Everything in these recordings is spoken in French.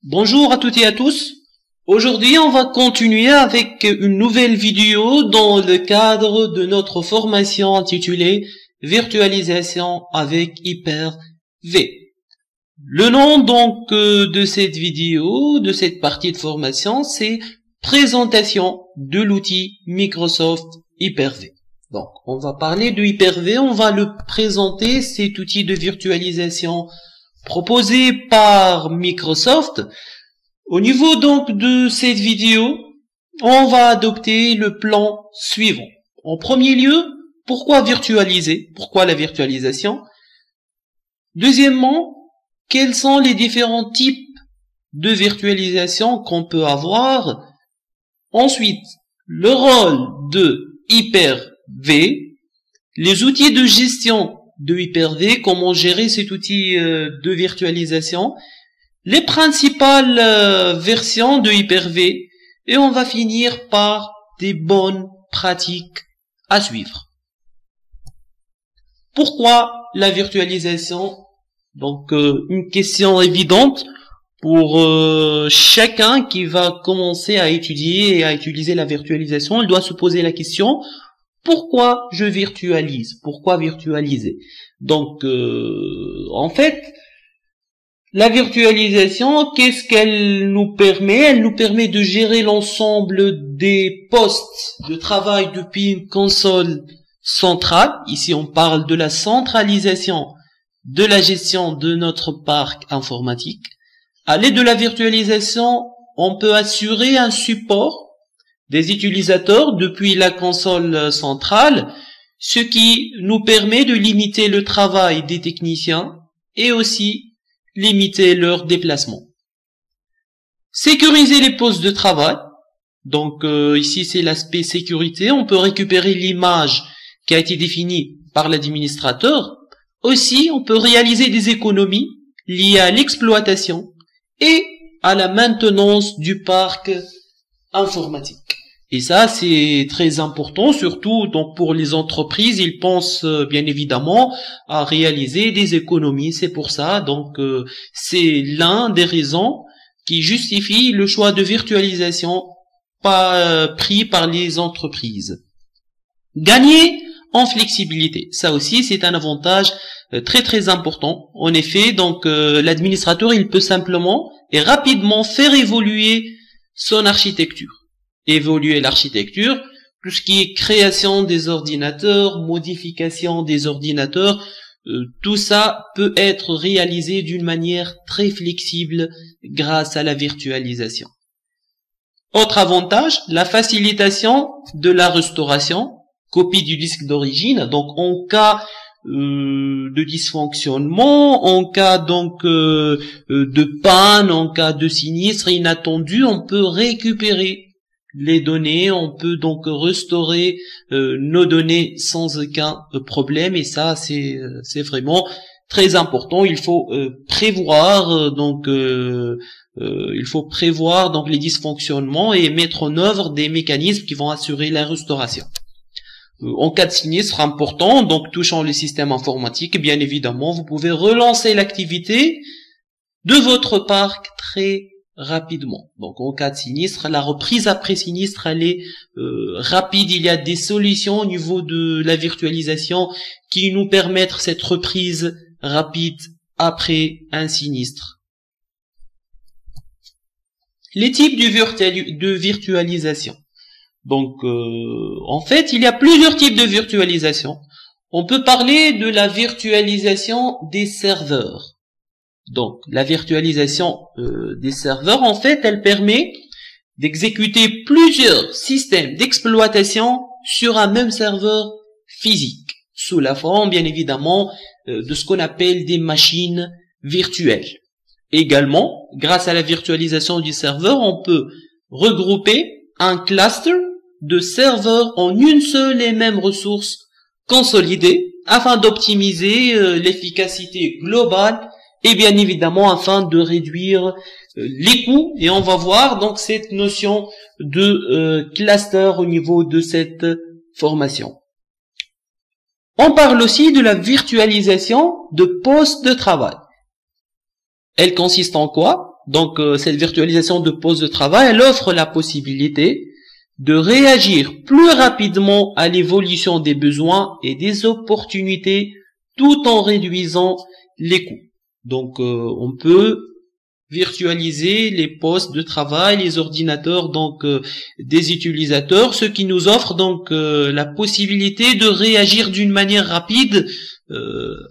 Bonjour à toutes et à tous. Aujourd'hui, on va continuer avec une nouvelle vidéo dans le cadre de notre formation intitulée Virtualisation avec Hyper-V. Le nom donc de cette vidéo, de cette partie de formation, c'est Présentation de l'outil Microsoft Hyper-V. Donc, on va parler de Hyper-V, on va le présenter, cet outil de virtualisation proposé par Microsoft. Au niveau donc de cette vidéo, on va adopter le plan suivant. En premier lieu, pourquoi virtualiser? Pourquoi la virtualisation? Deuxièmement, quels sont les différents types de virtualisation qu'on peut avoir? Ensuite, le rôle de Hyper-V, les outils de gestion de Hyper-V, comment gérer cet outil de virtualisation, les principales versions de Hyper-V, et on va finir par des bonnes pratiques à suivre. Pourquoi la virtualisation? Donc une question évidente pour chacun qui va commencer à étudier et à utiliser la virtualisation. Il doit se poser la question: pourquoi je virtualise? Pourquoi virtualiser? Donc, en fait, la virtualisation, qu'est-ce qu'elle nous permet? Elle nous permet de gérer l'ensemble des postes de travail depuis une console centrale. Ici, on parle de la centralisation de la gestion de notre parc informatique. À l'aide de la virtualisation, on peut assurer un support des utilisateurs depuis la console centrale, ce qui nous permet de limiter le travail des techniciens et aussi limiter leur déplacement. Sécuriser les postes de travail. Donc ici c'est l'aspect sécurité. On peut récupérer l'image qui a été définie par l'administrateur. Aussi, on peut réaliser des économies liées à l'exploitation et à la maintenance du parc informatique. Et ça, c'est très important, surtout donc pour les entreprises. Ils pensent bien évidemment à réaliser des économies. C'est pour ça, donc c'est l'un des raisons qui justifie le choix de virtualisation pris par les entreprises. Gagner en flexibilité, ça aussi c'est un avantage très important. En effet, donc l'administrateur il peut simplement et rapidement faire évoluer son architecture. Évoluer l'architecture, tout ce qui est création des ordinateurs, modification des ordinateurs, tout ça peut être réalisé d'une manière très flexible grâce à la virtualisation. Autre avantage, la facilitation de la restauration, copie du disque d'origine. Donc en cas de dysfonctionnement, en cas donc de panne, en cas de sinistre inattendu, on peut récupérer les données, on peut donc restaurer nos données sans aucun problème, et ça c'est vraiment très important. Il faut prévoir donc les dysfonctionnements et mettre en œuvre des mécanismes qui vont assurer la restauration. En cas de sinistre important, donc touchant le système informatique, bien évidemment, vous pouvez relancer l'activité de votre parc très rapidement. Donc en cas de sinistre, la reprise après sinistre, elle est rapide. Il y a des solutions au niveau de la virtualisation qui nous permettent cette reprise rapide après un sinistre. Les types de virtualisation. Donc en fait, il y a plusieurs types de virtualisation. On peut parler de la virtualisation des serveurs. Donc, la virtualisation des serveurs, en fait, elle permet d'exécuter plusieurs systèmes d'exploitation sur un même serveur physique, sous la forme, bien évidemment, de ce qu'on appelle des machines virtuelles. Également, grâce à la virtualisation du serveur, on peut regrouper un cluster de serveurs en une seule et même ressource consolidée afin d'optimiser l'efficacité globale et bien évidemment afin de réduire les coûts. Et on va voir donc cette notion de cluster au niveau de cette formation. On parle aussi de la virtualisation de postes de travail. Elle consiste en quoi? donc cette virtualisation de poste de travail, elle offre la possibilité de réagir plus rapidement à l'évolution des besoins et des opportunités tout en réduisant les coûts. Donc on peut virtualiser les postes de travail, les ordinateurs donc des utilisateurs, ce qui nous offre donc la possibilité de réagir d'une manière rapide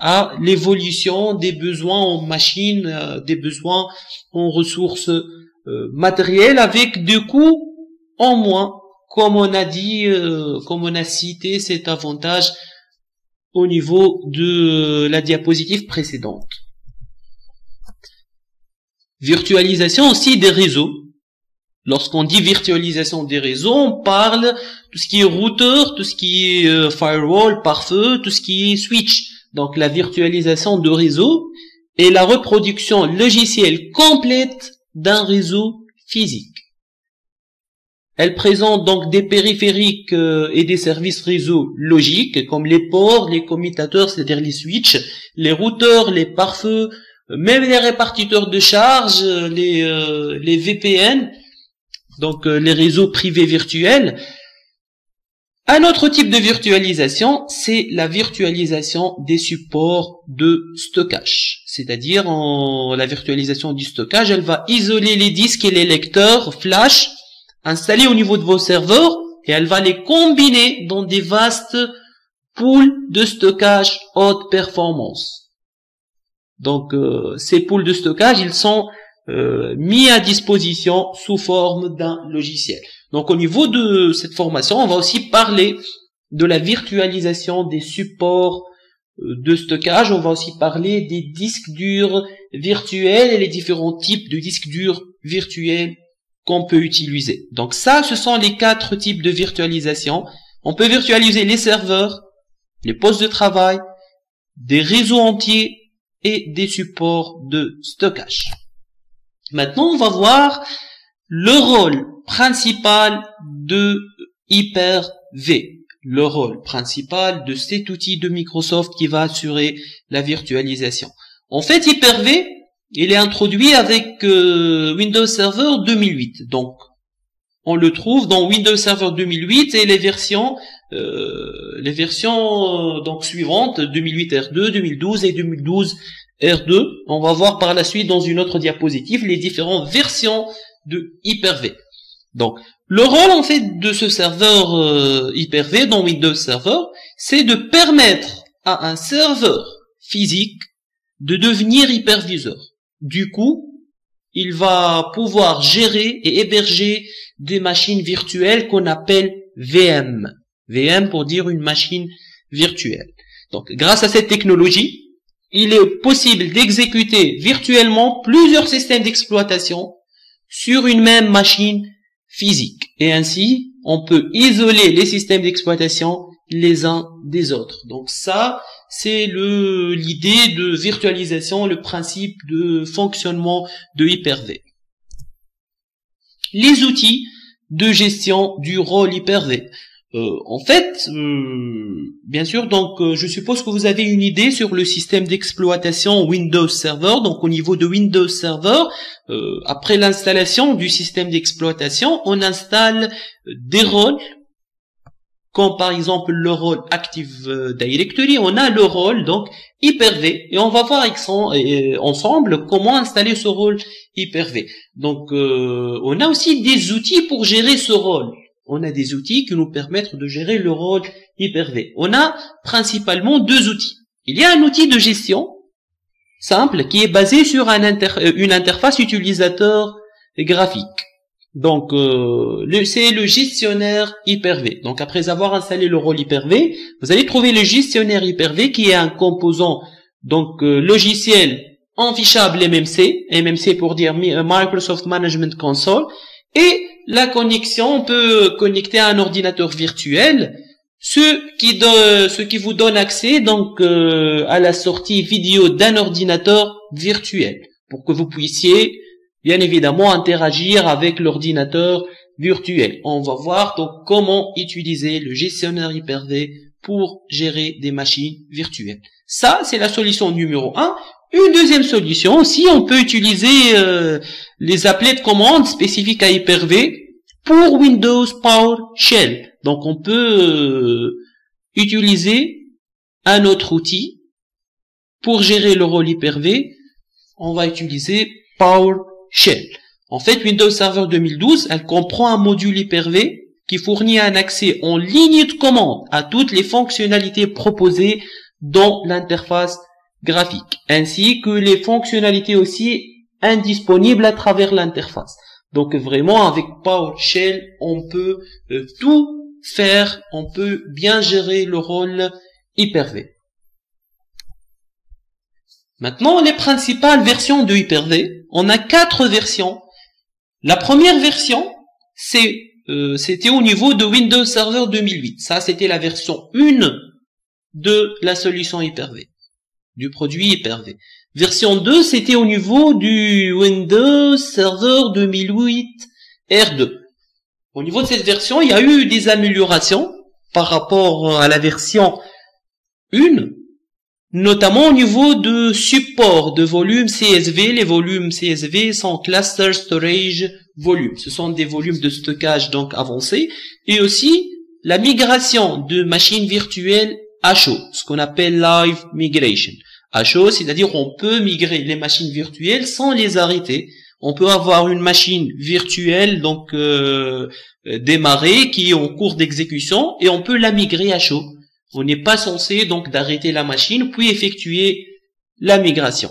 à l'évolution des besoins en machines, des besoins en ressources matérielles avec des coûts en moins, comme on a dit, comme on a cité cet avantage au niveau de la diapositive précédente. Virtualisation aussi des réseaux. Lorsqu'on dit virtualisation des réseaux, on parle tout ce qui est routeur, tout ce qui est firewall, pare-feu, tout ce qui est switch. Donc la virtualisation de réseau est la reproduction logicielle complète d'un réseau physique. Elle présente donc des périphériques et des services réseau logiques comme les ports, les commutateurs, c'est-à-dire les switches, les routeurs, les pare-feux, même les répartiteurs de charge, les VPN, donc les réseaux privés virtuels. Un autre type de virtualisation, c'est la virtualisation des supports de stockage. C'est-à-dire la virtualisation du stockage, elle va isoler les disques et les lecteurs flash installés au niveau de vos serveurs et elle va les combiner dans des vastes pools de stockage haute performance. Donc ces pools de stockage, ils sont mis à disposition sous forme d'un logiciel. Donc au niveau de cette formation, on va aussi parler de la virtualisation des supports de stockage. On va aussi parler des disques durs virtuels et les différents types de disques durs virtuels qu'on peut utiliser. Donc ça, ce sont les 4 types de virtualisation. On peut virtualiser les serveurs, les postes de travail, des réseaux entiers et des supports de stockage. Maintenant, on va voir le rôle principal de Hyper-V. Le rôle principal de cet outil de Microsoft qui va assurer la virtualisation. En fait, Hyper-V, il est introduit avec Windows Server 2008. Donc, on le trouve dans Windows Server 2008 et les versions donc suivantes, 2008 R2, 2012 et 2012 R2. On va voir par la suite dans une autre diapositive les différentes versions de Hyper-V. Donc, le rôle en fait de ce serveur Hyper-V dans Windows Server, c'est de permettre à un serveur physique de devenir hyperviseur. Du coup, il va pouvoir gérer et héberger des machines virtuelles qu'on appelle VM. VM pour dire une machine virtuelle. Donc, grâce à cette technologie, il est possible d'exécuter virtuellement plusieurs systèmes d'exploitation sur une même machine physique. Et ainsi, on peut isoler les systèmes d'exploitation les uns des autres. Donc ça, c'est l'idée de virtualisation, le principe de fonctionnement de Hyper-V. Les outils de gestion du rôle Hyper-V. Bien sûr, donc je suppose que vous avez une idée sur le système d'exploitation Windows Server. Donc au niveau de Windows Server, après l'installation du système d'exploitation, on installe des rôles, comme par exemple le rôle Active Directory. On a le rôle donc Hyper-V et on va voir ensemble comment installer ce rôle Hyper-V. Donc on a aussi des outils pour gérer ce rôle. On a des outils qui nous permettent de gérer le rôle Hyper-V. On a principalement 2 outils. Il y a un outil de gestion simple qui est basé sur une interface utilisateur graphique. Donc, c'est le gestionnaire Hyper-V. Donc, après avoir installé le rôle Hyper-V, vous allez trouver le gestionnaire Hyper-V qui est un composant donc logiciel enfichable MMC. MMC pour dire Microsoft Management Console. Et la connexion, on peut connecter à un ordinateur virtuel, ce qui vous donne accès donc à la sortie vidéo d'un ordinateur virtuel, pour que vous puissiez bien évidemment interagir avec l'ordinateur virtuel. On va voir donc comment utiliser le gestionnaire Hyper-V pour gérer des machines virtuelles. Ça, c'est la solution numéro 1. Une deuxième solution aussi, on peut utiliser les appelés de commande spécifiques à Hyper-V pour Windows PowerShell. Donc on peut utiliser un autre outil pour gérer le rôle Hyper-V. On va utiliser PowerShell. En fait, Windows Server 2012, elle comprend un module Hyper-V qui fournit un accès en ligne de commande à toutes les fonctionnalités proposées dans l'interface graphique, ainsi que les fonctionnalités aussi indisponibles à travers l'interface. Donc vraiment, avec PowerShell, on peut tout faire, on peut bien gérer le rôle Hyper-V. Maintenant, les principales versions de Hyper-V. On a 4 versions. La première version, c'était au niveau de Windows Server 2008. Ça, c'était la version 1 de la solution Hyper-V, du produit Hyper-V. Version 2, c'était au niveau du Windows Server 2008 R2. Au niveau de cette version, il y a eu des améliorations par rapport à la version 1, notamment au niveau de support de volume CSV. Les volumes CSV sont Cluster Storage Volume. Ce sont des volumes de stockage donc avancés. Et aussi la migration de machines virtuelles HO, ce qu'on appelle Live Migration. HO, c'est-à-dire on peut migrer les machines virtuelles sans les arrêter. On peut avoir une machine virtuelle donc démarrée qui est en cours d'exécution et on peut la migrer HO. On n'est pas censé donc d'arrêter la machine puis effectuer la migration.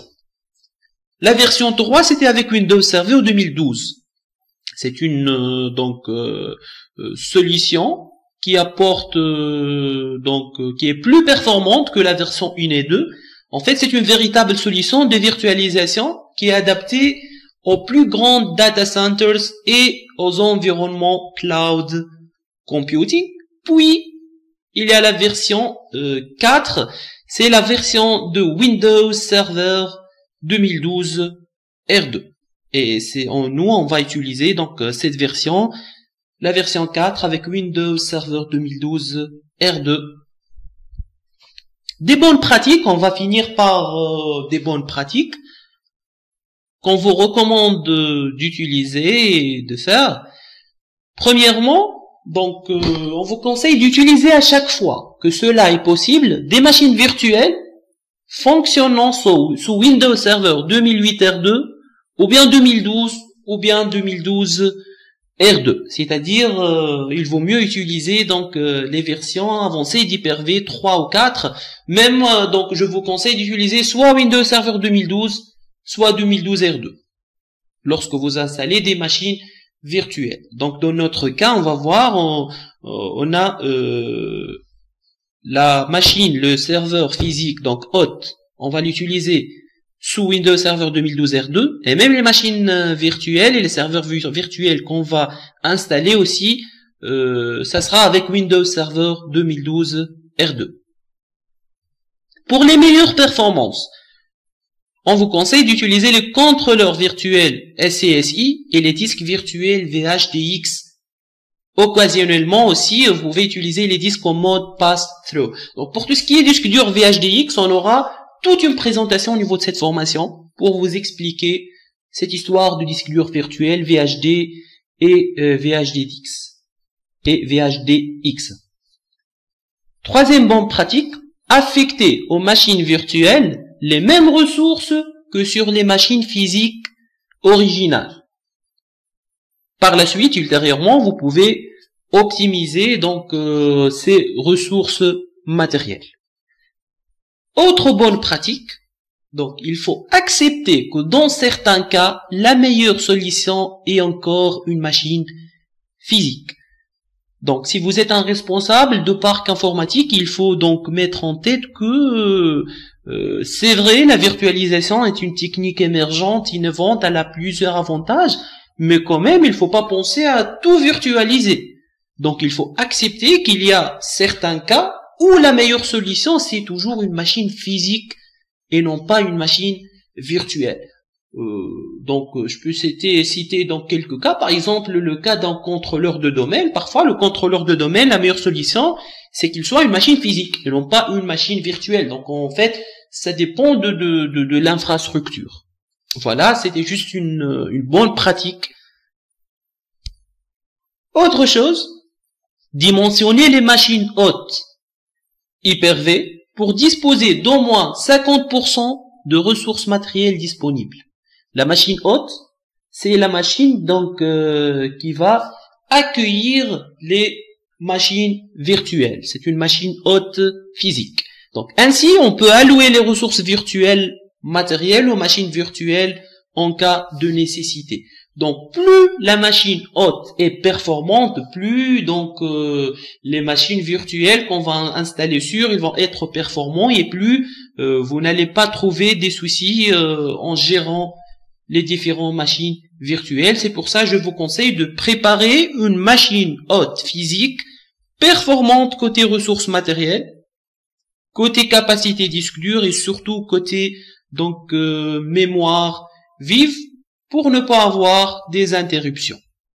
La version 3, c'était avec Windows Server 2012. C'est une solution qui apporte qui est plus performante que la version 1 et 2. En fait, c'est une véritable solution de virtualisation qui est adaptée aux plus grands data centers et aux environnements cloud computing. Puis, il y a la version 4, c'est la version de Windows Server 2012 R2. Et nous, on va utiliser donc cette version, la version 4 avec Windows Server 2012 R2. Des bonnes pratiques, on va finir par des bonnes pratiques qu'on vous recommande d'utiliser et de faire. Premièrement, donc on vous conseille d'utiliser à chaque fois que cela est possible des machines virtuelles fonctionnant sous Windows Server 2008 R2 ou bien 2012 ou bien 2012 R2, c'est-à-dire il vaut mieux utiliser donc les versions avancées d'Hyper-V 3 ou 4. Même donc je vous conseille d'utiliser soit Windows Server 2012 soit 2012 R2 lorsque vous installez des machines virtuelles. Donc dans notre cas, on va voir, on a la machine, le serveur physique donc hôte, on va l'utiliser sous Windows Server 2012 R2, et même les machines virtuelles et les serveurs virtuels qu'on va installer aussi, ça sera avec Windows Server 2012 R2. Pour les meilleures performances, on vous conseille d'utiliser les contrôleurs virtuels SCSI et les disques virtuels VHDX. Occasionnellement aussi, vous pouvez utiliser les disques en mode pass-through. Donc pour tout ce qui est disque dur VHDX, on aura toute une présentation au niveau de cette formation pour vous expliquer cette histoire de disque dur virtuel VHD et VHDX. Troisième bonne pratique, affecter aux machines virtuelles les mêmes ressources que sur les machines physiques originales. Par la suite, ultérieurement, vous pouvez optimiser donc ces ressources matérielles. Autre bonne pratique, donc il faut accepter que dans certains cas, la meilleure solution est encore une machine physique. Donc si vous êtes un responsable de parc informatique, il faut donc mettre en tête que c'est vrai, la virtualisation est une technique émergente, innovante, elle a plusieurs avantages, mais quand même, il ne faut pas penser à tout virtualiser. Donc il faut accepter qu'il y a certains cas où la meilleure solution, c'est toujours une machine physique et non pas une machine virtuelle. Donc je peux citer dans quelques cas, par exemple le cas d'un contrôleur de domaine. Parfois le contrôleur de domaine, la meilleure solution, c'est qu'il soit une machine physique et non pas une machine virtuelle. Donc en fait, ça dépend de l'infrastructure. Voilà, c'était juste une bonne pratique. Autre chose, dimensionner les machines hautes Hyper-V pour disposer d'au moins 50% de ressources matérielles disponibles. La machine haute, c'est la machine donc qui va accueillir les machines virtuelles. C'est une machine haute physique. Donc ainsi, on peut allouer les ressources virtuelles matérielles aux machines virtuelles en cas de nécessité. Donc plus la machine haute est performante, plus donc les machines virtuelles qu'on va installer ils vont être performants et plus vous n'allez pas trouver des soucis en gérant les différentes machines virtuelles. C'est pour ça que je vous conseille de préparer une machine haute physique performante côté ressources matérielles, côté capacité disque dur et surtout côté donc mémoire vive, pour ne pas avoir des interruptions.